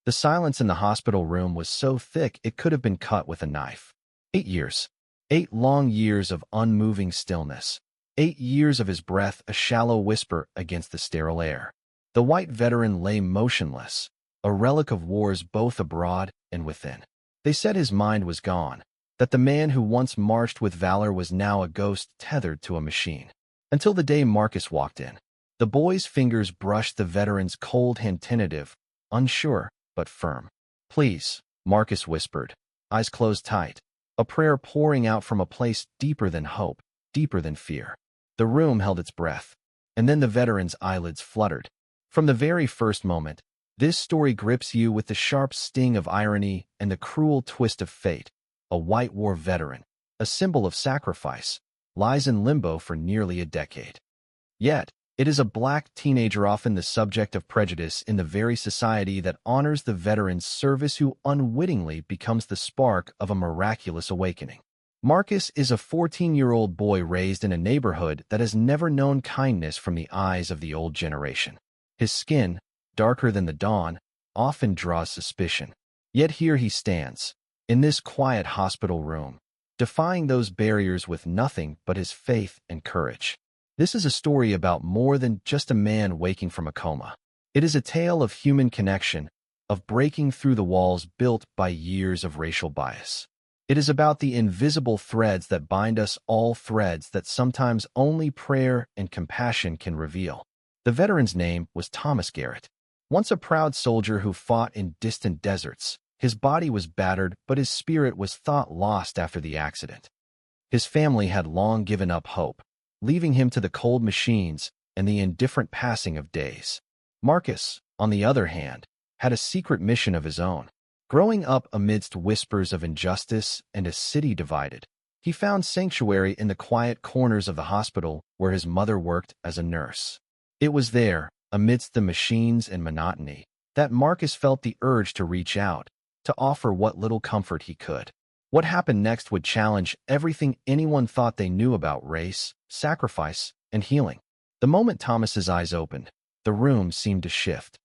The silence in the hospital room was so thick it could have been cut with a knife. 8 years. 8 long years of unmoving stillness. 8 years of his breath a shallow whisper against the sterile air. The white veteran lay motionless, a relic of wars both abroad and within. They said his mind was gone, that the man who once marched with valor was now a ghost tethered to a machine. Until the day Marcus walked in. The boy's fingers brushed the veteran's cold hand, tentative, unsure, but firm. "Please," Marcus whispered, eyes closed tight, a prayer pouring out from a place deeper than hope, deeper than fear. The room held its breath, and then the veteran's eyelids fluttered. From the very first moment, this story grips you with the sharp sting of irony and the cruel twist of fate. A white war veteran, a symbol of sacrifice, lies in limbo for nearly a decade. Yet, it is a black teenager, often the subject of prejudice in the very society that honors the veteran's service, who unwittingly becomes the spark of a miraculous awakening. Marcus is a 14-year-old boy raised in a neighborhood that has never known kindness from the eyes of the old generation. His skin, darker than the dawn, often draws suspicion. Yet here he stands, in this quiet hospital room, defying those barriers with nothing but his faith and courage. This is a story about more than just a man waking from a coma. It is a tale of human connection, of breaking through the walls built by years of racial bias. It is about the invisible threads that bind us all, threads that sometimes only prayer and compassion can reveal. The veteran's name was Thomas Garrett. Once a proud soldier who fought in distant deserts, his body was battered, but his spirit was thought lost after the accident. His family had long given up hope, leaving him to the cold machines and the indifferent passing of days. Marcus, on the other hand, had a secret mission of his own. Growing up amidst whispers of injustice and a city divided, he found sanctuary in the quiet corners of the hospital where his mother worked as a nurse. It was there, amidst the machines and monotony, that Marcus felt the urge to reach out, to offer what little comfort he could. What happened next would challenge everything anyone thought they knew about race, sacrifice, and healing. The moment Thomas's eyes opened, the room seemed to shift.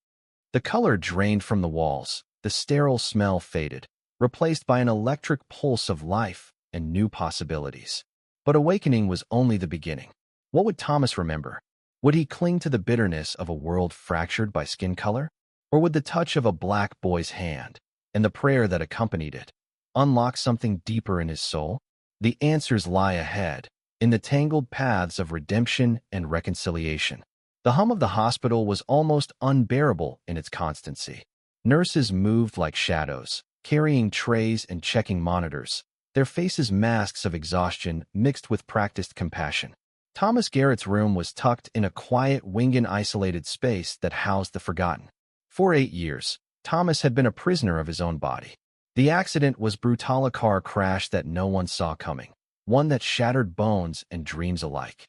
The color drained from the walls, the sterile smell faded, replaced by an electric pulse of life and new possibilities. But awakening was only the beginning. What would Thomas remember? Would he cling to the bitterness of a world fractured by skin color? Or would the touch of a black boy's hand, and the prayer that accompanied it, unlock something deeper in his soul? The answers lie ahead, in the tangled paths of redemption and reconciliation. The hum of the hospital was almost unbearable in its constancy. Nurses moved like shadows, carrying trays and checking monitors, their faces masks of exhaustion mixed with practiced compassion. Thomas Garrett's room was tucked in a quiet wing and isolated space that housed the forgotten. For 8 years, Thomas had been a prisoner of his own body. The accident was brutal, a car crash that no one saw coming, one that shattered bones and dreams alike.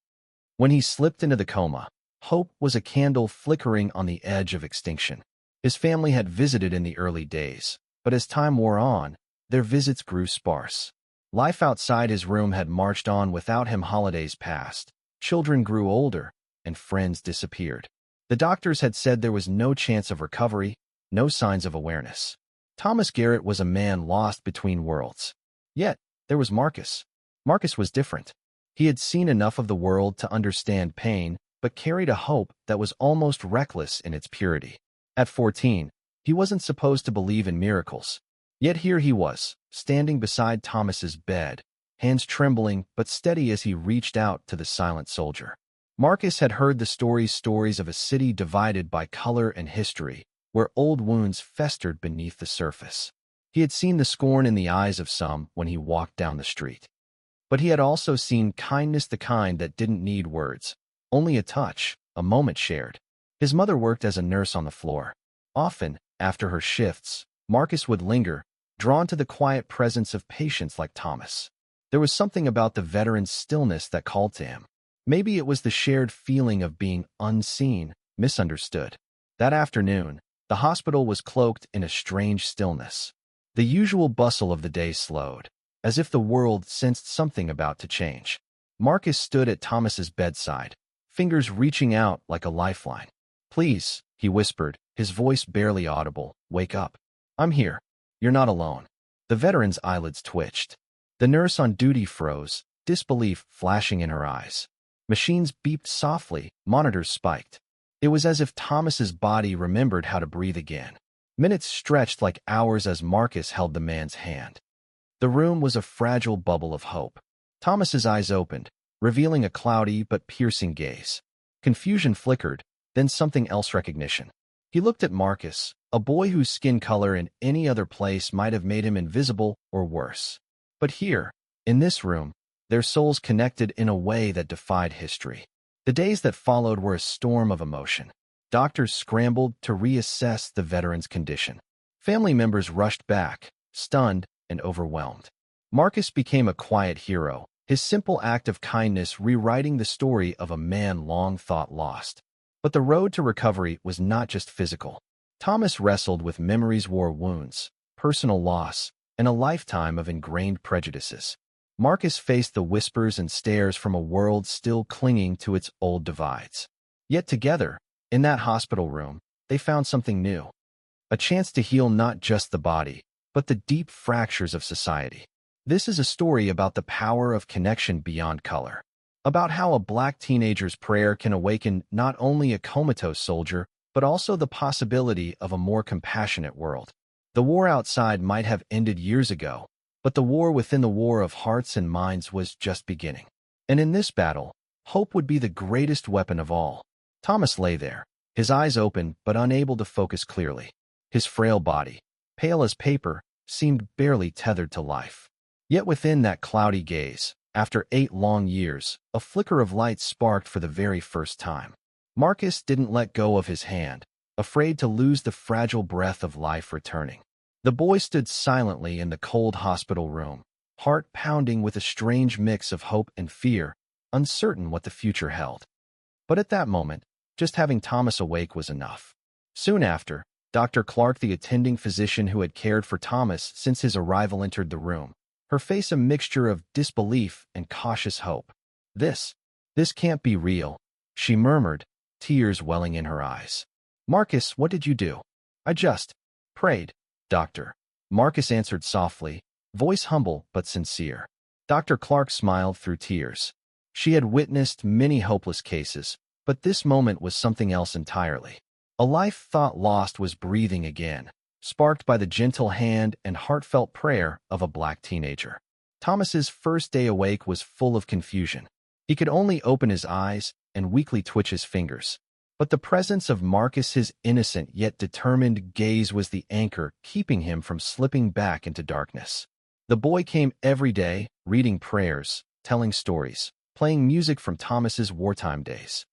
When he slipped into the coma, hope was a candle flickering on the edge of extinction. His family had visited in the early days, but as time wore on, their visits grew sparse. Life outside his room had marched on without him. Holidays passed, children grew older, and friends disappeared. The doctors had said there was no chance of recovery, no signs of awareness. Thomas Garrett was a man lost between worlds. Yet, there was Marcus. Marcus was different. He had seen enough of the world to understand pain, but carried a hope that was almost reckless in its purity. At 14, he wasn't supposed to believe in miracles. Yet here he was, standing beside Thomas's bed, hands trembling but steady as he reached out to the silent soldier. Marcus had heard the stories of a city divided by color and history, where old wounds festered beneath the surface. He had seen the scorn in the eyes of some when he walked down the street. But he had also seen kindness, the kind that didn't need words, only a touch, a moment shared. His mother worked as a nurse on the floor. Often, after her shifts, Marcus would linger, drawn to the quiet presence of patients like Thomas. There was something about the veteran's stillness that called to him. Maybe it was the shared feeling of being unseen, misunderstood. That afternoon, the hospital was cloaked in a strange stillness. The usual bustle of the day slowed, as if the world sensed something about to change. Marcus stood at Thomas's bedside, fingers reaching out like a lifeline. "Please," he whispered, his voice barely audible, "wake up." I'm here. You're not alone. The veteran's eyelids twitched. The nurse on duty froze, disbelief flashing in her eyes. Machines beeped softly, monitors spiked. It was as if Thomas's body remembered how to breathe again. Minutes stretched like hours as Marcus held the man's hand. The room was a fragile bubble of hope. Thomas's eyes opened, revealing a cloudy but piercing gaze. Confusion flickered, then something else recognition. He looked at Marcus, a boy whose skin color in any other place might have made him invisible or worse. But here, in this room, their souls connected in a way that defied history. The days that followed were a storm of emotion. Doctors scrambled to reassess the veteran's condition. Family members rushed back, stunned and overwhelmed. Marcus became a quiet hero, his simple act of kindness rewriting the story of a man long thought lost. But the road to recovery was not just physical. Thomas wrestled with memories, war wounds, personal loss, and a lifetime of ingrained prejudices. Marcus faced the whispers and stares from a world still clinging to its old divides. Yet together, in that hospital room, they found something new. A chance to heal not just the body, but the deep fractures of society. This is a story about the power of connection beyond color. About how a black teenager's prayer can awaken not only a comatose soldier, but also the possibility of a more compassionate world. The war outside might have ended years ago, but the war within the war of hearts and minds was just beginning. And in this battle, hope would be the greatest weapon of all. Thomas lay there, his eyes open but unable to focus clearly. His frail body, pale as paper, seemed barely tethered to life. Yet within that cloudy gaze, after 8 long years, a flicker of light sparked for the very first time. Marcus didn't let go of his hand, afraid to lose the fragile breath of life returning. The boy stood silently in the cold hospital room, heart pounding with a strange mix of hope and fear, uncertain what the future held. But at that moment, just having Thomas awake was enough. Soon after, Dr. Clark, the attending physician who had cared for Thomas since his arrival, entered the room, her face a mixture of disbelief and cautious hope. This can't be real," she murmured, tears welling in her eyes. "Marcus, what did you do?" "I just prayed, doctor," Marcus answered softly, voice humble but sincere. Dr. Clark smiled through tears. She had witnessed many hopeless cases, but this moment was something else entirely. A life thought lost was breathing again, sparked by the gentle hand and heartfelt prayer of a black teenager. Thomas's first day awake was full of confusion. He could only open his eyes and weakly twitch his fingers. But the presence of Marcus, his innocent yet determined gaze, was the anchor keeping him from slipping back into darkness. The boy came every day, reading prayers, telling stories, playing music from Thomas's wartime days.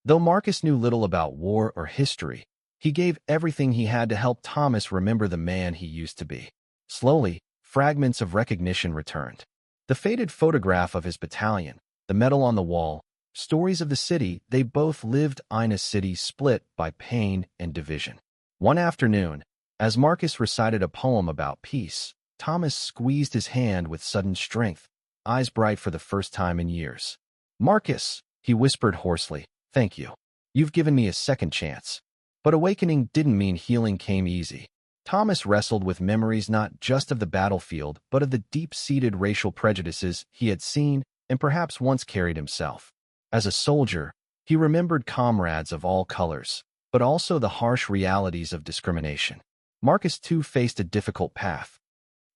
Though Marcus knew little about war or history, he gave everything he had to help Thomas remember the man he used to be. Slowly, fragments of recognition returned. The faded photograph of his battalion, the medal on the wall, stories of the city they both lived in, a city split by pain and division. One afternoon, as Marcus recited a poem about peace, Thomas squeezed his hand with sudden strength, eyes bright for the first time in years. "Marcus," he whispered hoarsely, "thank you. You've given me a second chance." But awakening didn't mean healing came easy. Thomas wrestled with memories not just of the battlefield, but of the deep-seated racial prejudices he had seen and perhaps once carried himself. As a soldier, he remembered comrades of all colors, but also the harsh realities of discrimination. Marcus too faced a difficult path.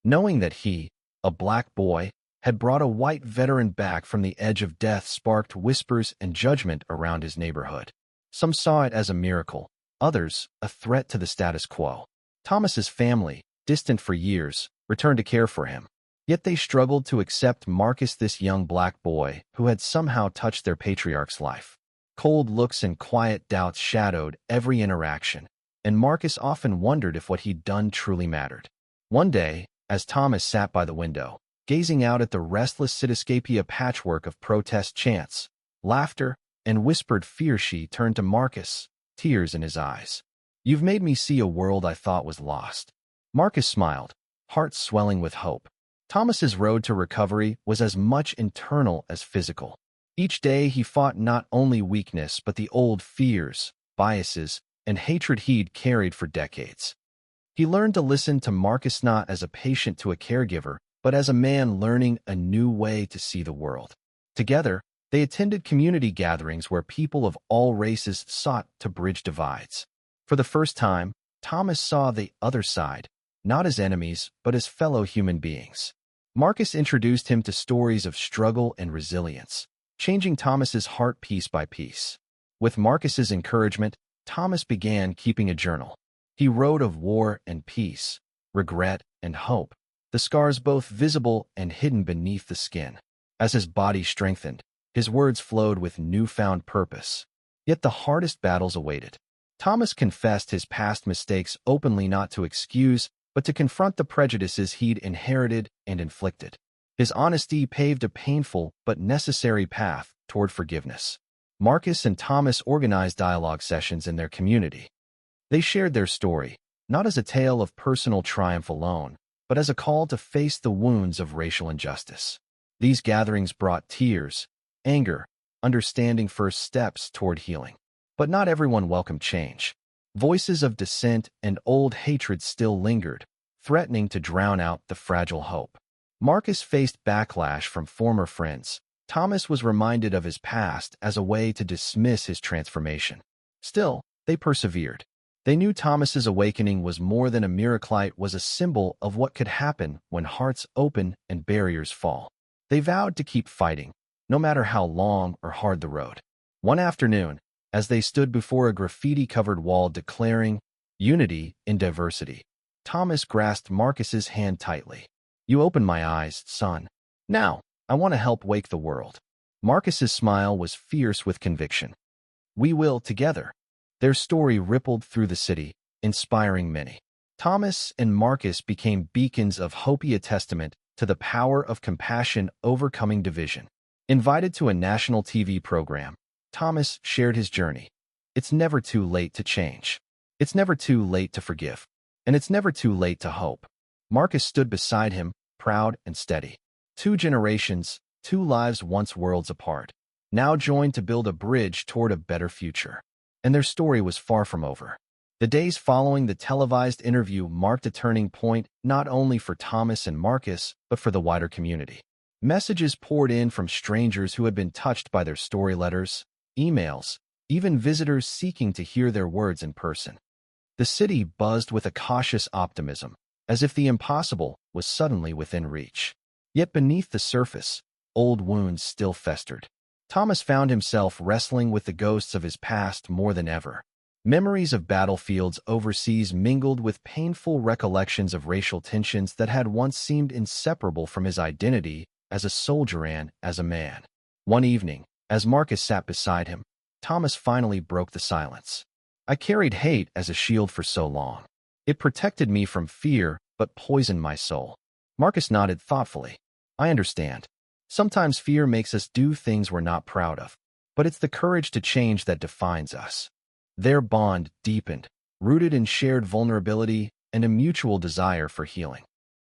Knowing that he, a black boy, had brought a white veteran back from the edge of death sparked whispers and judgment around his neighborhood. Some saw it as a miracle, others a threat to the status quo. Thomas's family, distant for years, returned to care for him. Yet they struggled to accept Marcus, this young black boy who had somehow touched their patriarch's life. Cold looks and quiet doubts shadowed every interaction, and Marcus often wondered if what he'd done truly mattered. One day, as Thomas sat by the window, gazing out at the restless cityscape, a patchwork of protest chants, laughter, and whispered fear, she turned to Marcus, tears in his eyes. "You've made me see a world I thought was lost." Marcus smiled, heart swelling with hope. Thomas's road to recovery was as much internal as physical. Each day he fought not only weakness but the old fears, biases, and hatred he'd carried for decades. He learned to listen to Marcus not as a patient to a caregiver, but as a man learning a new way to see the world. Together, they attended community gatherings where people of all races sought to bridge divides. For the first time, Thomas saw the other side, not as enemies, but as fellow human beings. Marcus introduced him to stories of struggle and resilience, changing Thomas's heart piece by piece. With Marcus's encouragement, Thomas began keeping a journal. He wrote of war and peace, regret and hope, the scars both visible and hidden beneath the skin. As his body strengthened, his words flowed with newfound purpose. Yet the hardest battles awaited. Thomas confessed his past mistakes openly, not to excuse, but to confront the prejudices he'd inherited and inflicted. His honesty paved a painful but necessary path toward forgiveness. Marcus and Thomas organized dialogue sessions in their community. They shared their story, not as a tale of personal triumph alone, but as a call to face the wounds of racial injustice. These gatherings brought tears, anger, understanding, first steps toward healing. But not everyone welcomed change. Voices of dissent and old hatred still lingered, threatening to drown out the fragile hope. Marcus faced backlash from former friends. Thomas was reminded of his past as a way to dismiss his transformation. Still, they persevered. They knew Thomas's awakening was more than a miracle, it was a symbol of what could happen when hearts open and barriers fall. They vowed to keep fighting, no matter how long or hard the road. One afternoon, as they stood before a graffiti-covered wall declaring unity in diversity, Thomas grasped Marcus's hand tightly. "You opened my eyes, son. Now, I want to help wake the world." Marcus's smile was fierce with conviction. "We will together." Their story rippled through the city, inspiring many. Thomas and Marcus became beacons of hope, a testament to the power of compassion overcoming division. Invited to a national TV program, Thomas shared his journey. It's never too late to change. It's never too late to forgive. And it's never too late to hope. Marcus stood beside him, proud and steady. 2 generations, 2 lives once worlds apart, now joined to build a bridge toward a better future. And their story was far from over. The days following the televised interview marked a turning point not only for Thomas and Marcus, but for the wider community. Messages poured in from strangers who had been touched by their story, letters, emails, even visitors seeking to hear their words in person. The city buzzed with a cautious optimism, as if the impossible was suddenly within reach. Yet beneath the surface, old wounds still festered. Thomas found himself wrestling with the ghosts of his past more than ever. Memories of battlefields overseas mingled with painful recollections of racial tensions that had once seemed inseparable from his identity as a soldier and as a man. One evening, as Marcus sat beside him, Thomas finally broke the silence. "I carried hate as a shield for so long. It protected me from fear, but poisoned my soul." Marcus nodded thoughtfully. "I understand. Sometimes fear makes us do things we're not proud of, but it's the courage to change that defines us." Their bond deepened, rooted in shared vulnerability and a mutual desire for healing.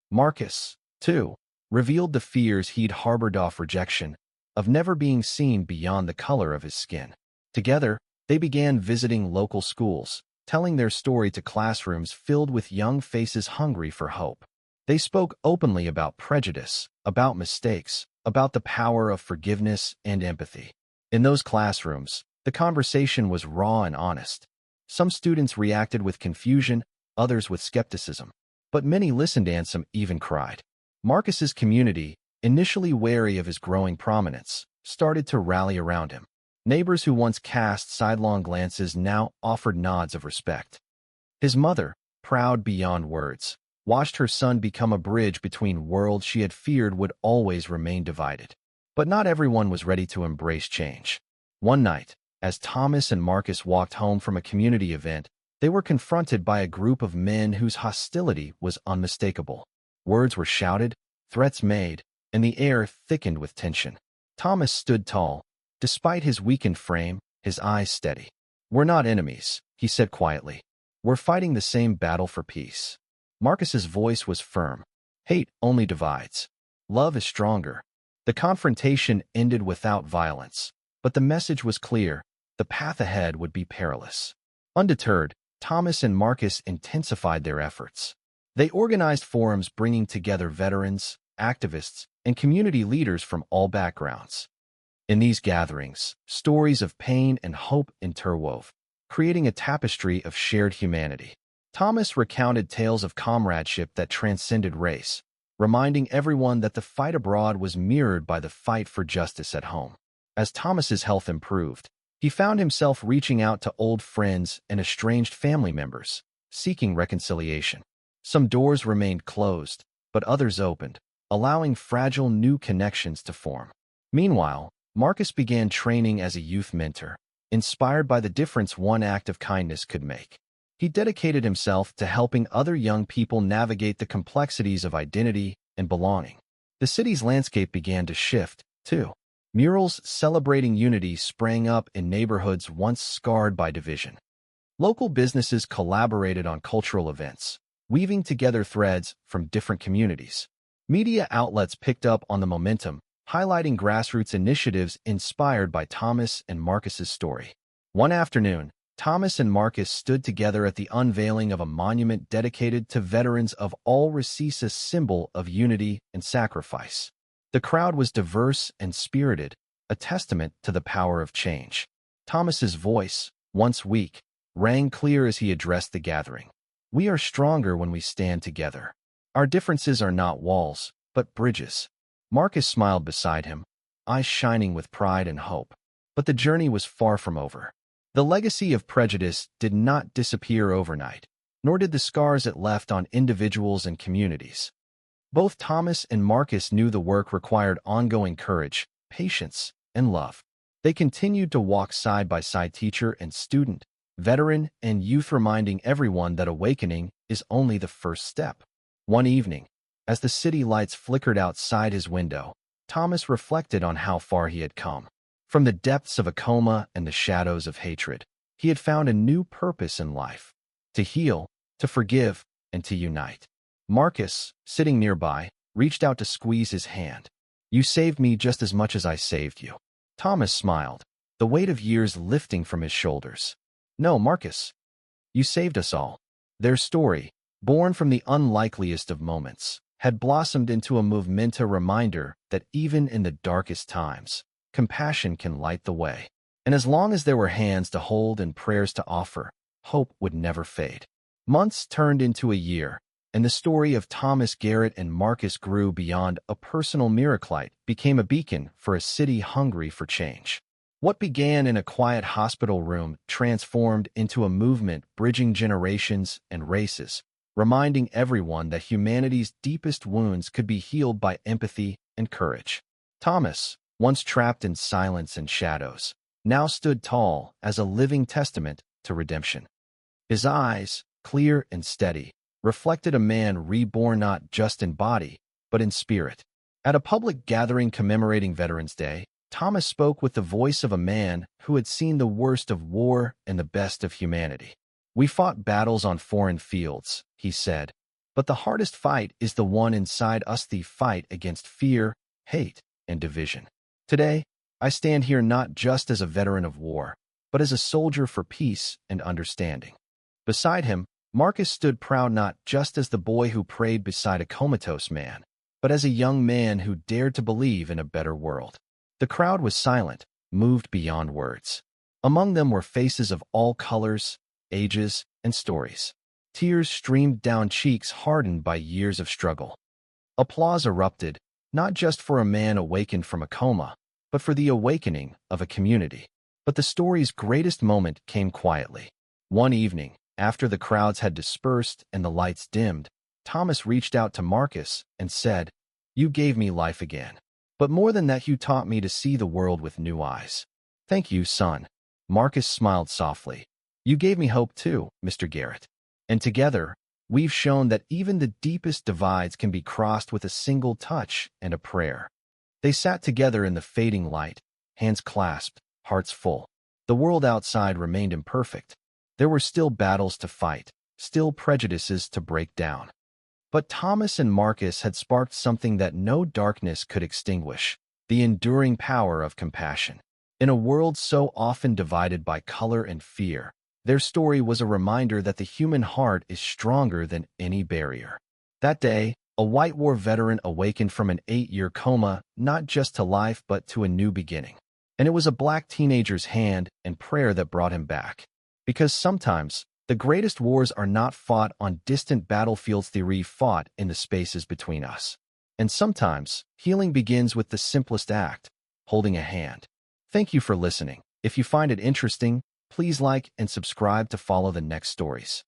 Marcus, too, revealed the fears he'd harbored of rejection, of never being seen beyond the color of his skin. Together, they began visiting local schools, telling their story to classrooms filled with young faces hungry for hope. They spoke openly about prejudice, about mistakes, about the power of forgiveness and empathy. In those classrooms, the conversation was raw and honest. Some students reacted with confusion, others with skepticism, but many listened and some even cried. Marcus's community, initially wary of his growing prominence, started to rally around him. Neighbors who once cast sidelong glances now offered nods of respect. His mother, proud beyond words, watched her son become a bridge between worlds she had feared would always remain divided. But not everyone was ready to embrace change. One night, as Thomas and Marcus walked home from a community event, they were confronted by a group of men whose hostility was unmistakable. Words were shouted, threats made, and the air thickened with tension. Thomas stood tall, despite his weakened frame, his eyes steady. "We're not enemies," he said quietly. "We're fighting the same battle for peace." Marcus's voice was firm. "Hate only divides. Love is stronger." The confrontation ended without violence, but the message was clear: the path ahead would be perilous. Undeterred, Thomas and Marcus intensified their efforts. They organized forums bringing together veterans, activists, and community leaders from all backgrounds. In these gatherings, stories of pain and hope interwove, creating a tapestry of shared humanity. Thomas recounted tales of comradeship that transcended race, reminding everyone that the fight abroad was mirrored by the fight for justice at home. As Thomas's health improved, he found himself reaching out to old friends and estranged family members, seeking reconciliation. Some doors remained closed, but others opened, allowing fragile new connections to form. Meanwhile, Marcus began training as a youth mentor, inspired by the difference one act of kindness could make. He dedicated himself to helping other young people navigate the complexities of identity and belonging. The city's landscape began to shift, too. Murals celebrating unity sprang up in neighborhoods once scarred by division. Local businesses collaborated on cultural events, weaving together threads from different communities. Media outlets picked up on the momentum, highlighting grassroots initiatives inspired by Thomas and Marcus's story. One afternoon, Thomas and Marcus stood together at the unveiling of a monument dedicated to veterans of all races, a symbol of unity and sacrifice. The crowd was diverse and spirited, a testament to the power of change. Thomas's voice, once weak, rang clear as he addressed the gathering. "We are stronger when we stand together. Our differences are not walls, but bridges." Marcus smiled beside him, eyes shining with pride and hope. But the journey was far from over. The legacy of prejudice did not disappear overnight, nor did the scars it left on individuals and communities. Both Thomas and Marcus knew the work required ongoing courage, patience, and love. They continued to walk side by side, teacher and student, veteran and youth, reminding everyone that awakening is only the first step. One evening, as the city lights flickered outside his window, Thomas reflected on how far he had come. From the depths of a coma and the shadows of hatred, he had found a new purpose in life: to heal, to forgive, and to unite. Marcus, sitting nearby, reached out to squeeze his hand. "You saved me just as much as I saved you." Thomas smiled, the weight of years lifting from his shoulders. "No, Marcus. You saved us all." Their story, born from the unlikeliest of moments, had blossomed into a movement, a reminder that even in the darkest times, compassion can light the way. And as long as there were hands to hold and prayers to offer, hope would never fade. Months turned into a year, and the story of Thomas Garrett and Marcus grew beyond a personal miracle, became a beacon for a city hungry for change. What began in a quiet hospital room transformed into a movement bridging generations and races, reminding everyone that humanity's deepest wounds could be healed by empathy and courage. Thomas, once trapped in silence and shadows, now stood tall as a living testament to redemption. His eyes, clear and steady, reflected a man reborn not just in body, but in spirit. At a public gathering commemorating Veterans Day, Thomas spoke with the voice of a man who had seen the worst of war and the best of humanity. "We fought battles on foreign fields," he said, "but the hardest fight is the one inside us, the fight against fear, hate, and division. Today, I stand here not just as a veteran of war, but as a soldier for peace and understanding." Beside him, Marcus stood proud, not just as the boy who prayed beside a comatose man, but as a young man who dared to believe in a better world. The crowd was silent, moved beyond words. Among them were faces of all colors, ages, and stories. Tears streamed down cheeks hardened by years of struggle. Applause erupted, not just for a man awakened from a coma, but for the awakening of a community. But the story's greatest moment came quietly. One evening, after the crowds had dispersed and the lights dimmed, Thomas reached out to Marcus and said, "You gave me life again. But more than that, you taught me to see the world with new eyes." "Thank you, son." Marcus smiled softly. "You gave me hope too, Mr. Garrett. And together, we've shown that even the deepest divides can be crossed with a single touch and a prayer." They sat together in the fading light, hands clasped, hearts full. The world outside remained imperfect. There were still battles to fight, still prejudices to break down. But Thomas and Marcus had sparked something that no darkness could extinguish: the enduring power of compassion. In a world so often divided by color and fear, Their story was a reminder that the human heart is stronger than any barrier. That day, a White War veteran awakened from an 8-year coma, not just to life but to a new beginning. And it was a black teenager's hand and prayer that brought him back. Because sometimes, the greatest wars are not fought on distant battlefields, they're fought in the spaces between us. And sometimes, healing begins with the simplest act, holding a hand. Thank you for listening. If you find it interesting, please like and subscribe to follow the next stories.